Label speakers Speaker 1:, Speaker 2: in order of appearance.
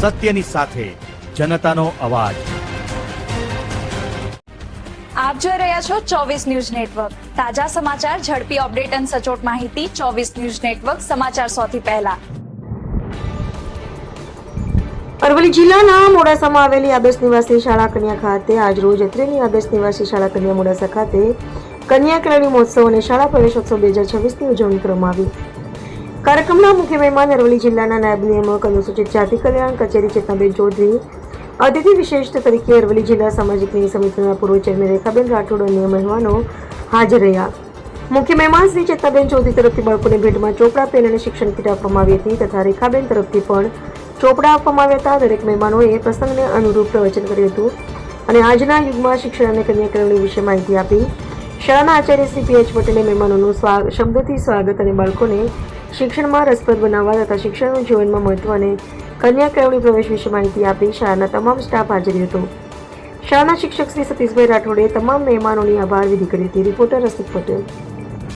Speaker 1: સત્યની સાથે જનતાનો અવાજ।
Speaker 2: આપ જોઈ રહ્યા છો 24 ન્યૂઝ નેટવર્ક। તાજા સમાચાર, ઝડપી અપડેટ અને સચોટ માહિતી 24 ન્યૂઝ નેટવર્ક સમાચાર સૌથી પહેલા।
Speaker 3: અરવલ્લી જિલ્લાના મોડાસામાં આવેલી આદર્શ નિવાસી શાળા કન્યા ખાતે આજરોજ અત્રેની આદર્શ નિવાસી શાળા કન્યા મોડાસા ખાતે કન્યા કેળવણી મહોત્સવ અને શાળા પ્રવેશોત્સવ 2026ની ઉજવણી કરવામાં આવી। કાર્યક્રમના મુખ્ય મહેમાન અરવલ્લી જિલ્લાના નાયબ નિયામક અનુસૂચિત જાતિ કલ્યાણ કચેરી ચેતનાબેન ચૌધરી, અતિથિ વિશિષ્ટ તરીકે અરવલ્લી જિલ્લા સામાજિક ન્યાય સમિતિના પૂર્વ ચેરમેન રેખાબેન રાઠોડ અન્ય મહેમાનો હાજર રહ્યા। મુખ્ય મહેમાન શ્રી ચેતનાબેન ચૌધરી તરફથી બાળકોને ભેટમાં ચોપડા, પેન અને શિક્ષણ કીટ આપવામાં આવી હતી તથા રેખાબેન તરફથી પણ ચોપડા આપવામાં આવ્યા હતા। દરેક મહેમાનોએ પ્રસંગને અનુરૂપ પ્રવચન કર્યું હતું અને આજના યુગમાં શિક્ષણ અને કન્યા કેળવણી વિશે માહિતી આપી। શાળાના આચાર્ય શ્રી પીએચ પટેલે મહેમાનોનું શબ્દોથી સ્વાગત અને બાળકોને શિક્ષણમાં રસપ્રદ બનાવવા તથા શિક્ષણનું જીવનમાં મહત્વ અને કન્યા કેળવણી પ્રવેશ વિશે માહિતી આપી। શાળાના તમામ સ્ટાફ હાજર હતો। શાળાના શિક્ષક શ્રી સતીશભાઈ રાઠોડે તમામ મહેમાનોની આભાર વિધિ કરી હતી। રિપોર્ટર રસિક પટેલ।